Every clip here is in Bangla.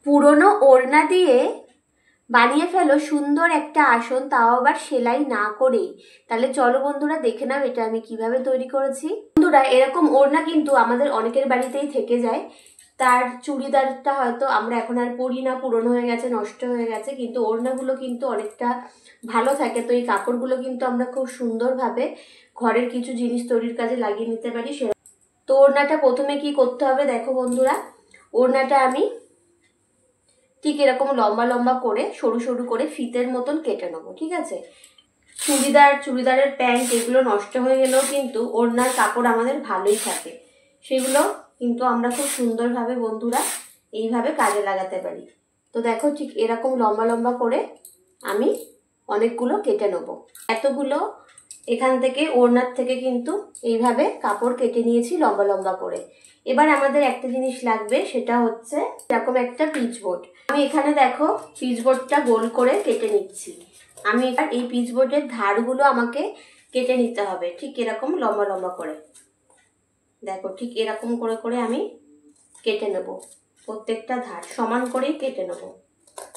পুরনো ওড়না দিয়ে বানিয়ে ফেলো সুন্দর একটা আসন, তাও আবার সেলাই না করেই। তাহলে চলো বন্ধুরা দেখে নাও এটা আমি কিভাবে তৈরি করেছি। বন্ধুরা এরকম ওড়না কিন্তু আমাদের অনেকের বাড়িতেই থেকে যায়। তার চুড়িদারটা হয়তো আমরা এখন আর পরি না, পুরনো হয়ে গেছে, নষ্ট হয়ে গেছে, কিন্তু ওড়নাগুলো কিন্তু অনেকটা ভালো থাকে। তো এই কাপড়গুলো কিন্তু আমরা খুব সুন্দরভাবে ঘরের কিছু জিনিস তৈরির কাজে লাগিয়ে নিতে পারি। তো ওড়নাটা প্রথমে কি করতে হবে দেখো বন্ধুরা, ওড়নাটা আমি ঠিক এরকম লম্বা লম্বা করে সরু সরু করে ফিতের মতন কেটে নেবো, ঠিক আছে। চুড়িদারের প্যান্ট এগুলো নষ্ট হয়ে গেলেও কিন্তু ওড়নার কাপড় আমাদের ভালোই থাকে, সেগুলো কিন্তু আমরা খুব সুন্দরভাবে বন্ধুরা এইভাবে কাজে লাগাতে পারি। তো দেখো ঠিক এরকম লম্বা লম্বা করে আমি অনেকগুলো কেটে নেব। এতগুলো এখান থেকে ওড়নার থেকে কিন্তু এইভাবে কাপড় কেটে নিয়েছি লম্বা লম্বা করে। এবার আমাদের একটা জিনিস লাগবে, সেটা হচ্ছে এরকম একটা পিচবোর্ড। আমি এখানে দেখো পিচবোর্ডটা গোল করে কেটে নিচ্ছি। আমি এবার এই পিচবোর্ডের ধারগুলো আমাকে কেটে নিতে হবে ঠিক এরকম লম্বা লম্বা করে। দেখো ঠিক এরকম করে করে আমি কেটে নেব, প্রত্যেকটা ধার সমান করেই কেটে নেব।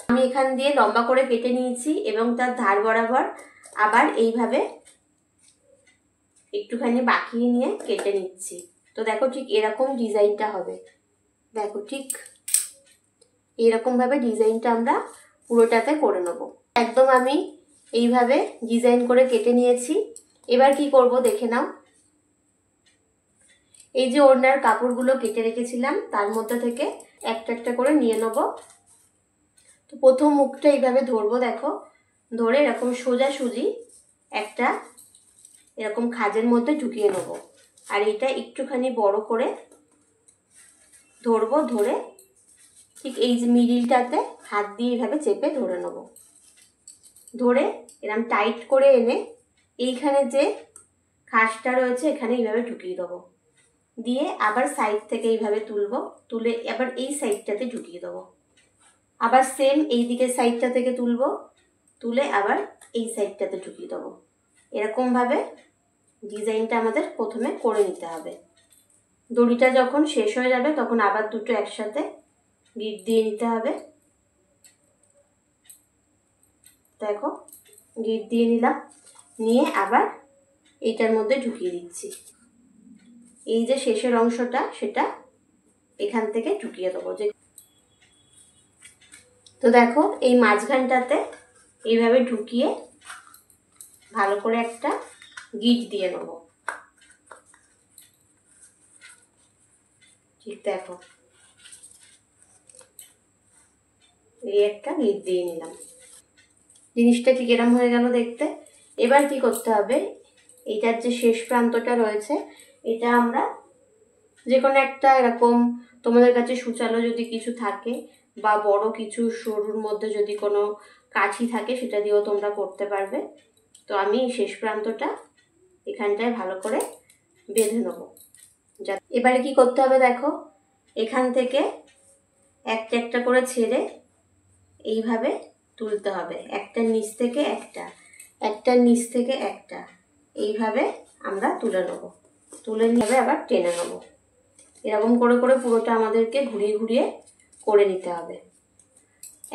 আমি এখান দিয়ে লম্বা করে কেটে নিয়েছি এবং তার ধার বরাবর আবার এইভাবে একটুখানি বাঁকিয়ে নিয়ে কেটে নিচ্ছি। তো দেখো ঠিক এরকম ডিজাইনটা হবে। দেখো ঠিক এরকমভাবে ডিজাইনটা আমরা পুরোটাতে করে নেব। একদম আমি এইভাবে ডিজাইন করে কেটে নিয়েছি। এবার কি করব দেখে নাও। এই যে ওড়নার কাপড়গুলো কেটে রেখেছিলাম তার মধ্যে থেকে একটা একটা করে নিয়ে নেব। তো প্রথম মুখটা এইভাবে ধরবো, দেখো ধরে এরকম সোজাসুজি একটা এরকম খাঁজের মধ্যে ঢুকিয়ে নেব। আর এটা একটুখানি বড় করে ধরবো, ধরে ঠিক এই যে মিডিলটাতে হাত দিয়ে এইভাবে চেপে ধরে নেব। ধরে এরকম টাইট করে এনে এইখানে যে খাঁজটা রয়েছে এখানে এইভাবে ঢুকিয়ে দেবো। দিয়ে আবার সাইড থেকে এইভাবে তুলবো, তুলে আবার এই সাইডটাতে ঢুকিয়ে দেবো। আবার সেম এই দিকের সাইডটা থেকে তুলবো, তুলে আবার এই সাইডটাতে ঢুকিয়ে দেবো। এরকমভাবে ডিজাইনটা আমাদের প্রথমে করে নিতে হবে। দড়িটা যখন শেষ হয়ে যাবে তখন আবার দুটো একসাথে গিট দিয়ে নিতে হবে। দেখো গিট দিয়ে নিলাম, নিয়ে আবার এইটার মধ্যে ঢুকিয়ে দিচ্ছি। এই যে শেষের অংশটা সেটা এখান থেকে ঢুকিয়ে দেবো। যে তো দেখো এই মাঝখানটাতে এইভাবে ঢুকিয়ে ভালো করে একটা গিট দিয়ে নেব। ঠিক দেখো এই একটা গিট দিয়ে নিলাম। জিনিসটা ঠিক এরম হয়ে গেল দেখতে। এবার কি করতে হবে, এইটার যে শেষ প্রান্তটা রয়েছে এটা আমরা যে কোনো একটা এরকম তোমাদের কাছে সূচালো যদি কিছু থাকে বা বড় কিছু সরুর মধ্যে যদি কোনো কাঠি থাকে সেটা দিয়েও তোমরা করতে পারবে। তো আমি শেষ প্রান্তটা এখানটায় ভালো করে বেঁধে নেব। এবারে কি করতে হবে দেখো, এখান থেকে একটা একটা করে ছেড়ে এইভাবে তুলতে হবে। একটার নিচ থেকে একটা, একটার নিচ থেকে একটা, এইভাবে আমরা তুলে নেব। তুলে নিয়ে আবার টেনে নেব। এরকম করে করে পুরোটা আমাদেরকে ঘুরিয়ে ঘুরিয়ে করে নিতে হবে।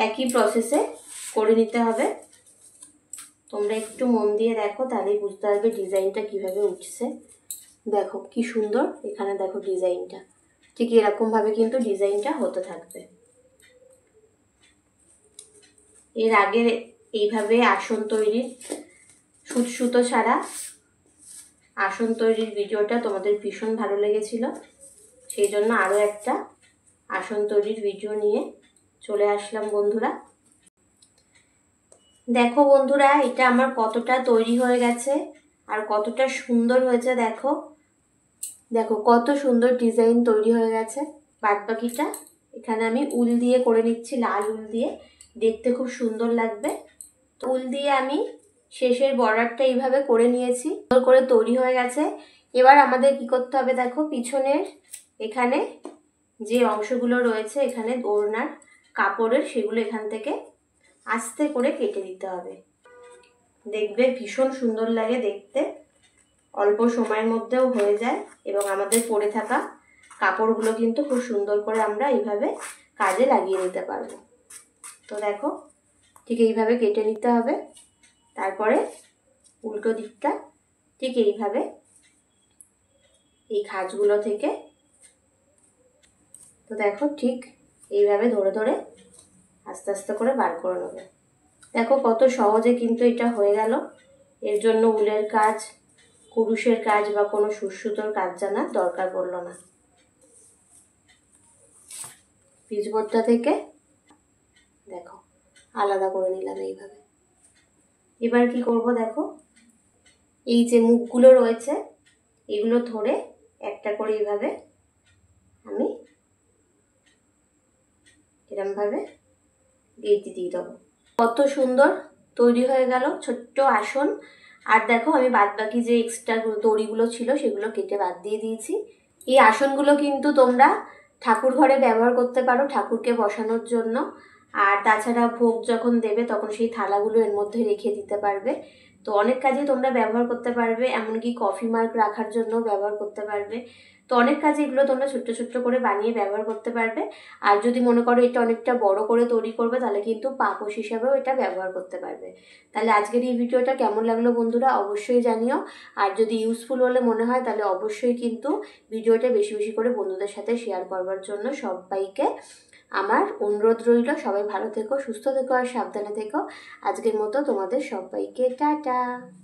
একই প্রসেসে করে নিতে হবে। তোমরা একটু মন দিয়ে দেখো, তাহলেই বুঝতে পারবে ডিজাইনটা কিভাবে উঠছে। দেখো কি সুন্দর, এখানে দেখো ডিজাইনটা ঠিক এরকমভাবে কিন্তু ডিজাইনটা হতে থাকবে। এর আগে এইভাবে আসন তৈরির সুতো ছাড়া আসন তৈরির ভিডিওটা তোমাদের ভীষণ ভালো লেগেছিল, সেই জন্য আরও একটা আসন তৈরির ভিডিও নিয়ে চলে আসলাম বন্ধুরা। দেখো বন্ধুরা এটা আমার কতটা তৈরি হয়ে গেছে আর কতটা সুন্দর হয়েছে। দেখো দেখো কত সুন্দর ডিজাইন তৈরি হয়ে গেছে। বাদবাকিটা এখানে আমি উল দিয়ে করে নিচ্ছি, লাল উল দিয়ে, দেখতে খুব সুন্দর লাগবে। উল দিয়ে আমি শেষের বর্ডারটা এইভাবে করে নিয়েছি, সুন্দর করে তৈরি হয়ে গেছে। এবার আমাদের কি করতে হবে দেখো, পিছনের এখানে যে অংশগুলো রয়েছে এখানে ওড়নার কাপড়ের, সেগুলো এখান থেকে আস্তে করে কেটে দিতে হবে। দেখবে ভীষণ সুন্দর লাগে দেখতে, অল্প সময়ের মধ্যেও হয়ে যায় এবং আমাদের পরে থাকা কাপড়গুলো কিন্তু খুব সুন্দর করে আমরা এইভাবে কাজে লাগিয়ে নিতে পারবো। তো দেখো ঠিক এইভাবে কেটে নিতে হবে। তারপরে উল্টো দিকটা ঠিক এইভাবে এই খাঁজগুলো থেকে, তো দেখো ঠিক এইভাবে ধরে ধরে আস্তে আস্তে করে বার করে নেবে। দেখো কত সহজে কিন্তু এটা হয়ে গেল। এর জন্য উলের কাজ, কুরুশের কাজ বা কোনো সুসুতোর কাজ জানার দরকার পড়লো না। পিচবোর্ডটা থেকে দেখো আলাদা করে নিলাম এইভাবে। এবার কি করব দেখো, এই যে মুখগুলো রয়েছে এগুলো ধরে একটা করে এইভাবে আমি এরমভাবে গেঁথে দিয়ে দেবো। কত সুন্দর তৈরি হয়ে গেল ছোট্ট আসন। আর দেখো আমি বাদ বাকি যে এক্সট্রা দড়িগুলো ছিল সেগুলো কেটে বাদ দিয়ে দিয়েছি। এই আসনগুলো কিন্তু তোমরা ঠাকুর ঘরে ব্যবহার করতে পারো ঠাকুরকে বসানোর জন্য। আর তাছাড়া ভোগ যখন দেবে তখন সেই থালাগুলো এর মধ্যে রেখে দিতে পারবে। তো অনেক কাজে তোমরা ব্যবহার করতে পারবে, এমনকি কফি মার্ক রাখার জন্য ব্যবহার করতে পারবে। তো অনেক কাজে এগুলো তোমরা ছোট্ট ছোট্ট করে বানিয়ে ব্যবহার করতে পারবে। আর যদি মনে করো এটা অনেকটা বড় করে তৈরি করবে তাহলে কিন্তু পাপোশ হিসাবেও এটা ব্যবহার করতে পারবে। তাহলে আজকের এই ভিডিওটা কেমন লাগলো বন্ধুরা অবশ্যই জানিও। আর যদি ইউজফুল বলে মনে হয় তাহলে অবশ্যই কিন্তু ভিডিওটা বেশি বেশি করে বন্ধুদের সাথে শেয়ার করবার জন্য সবাইকে আমার অনুরোধ রইল। সবাই ভালো থেকো, সুস্থ থেকো আর সাবধানে থেকো। আজকের মতো তোমাদের সবাইকে টাটা।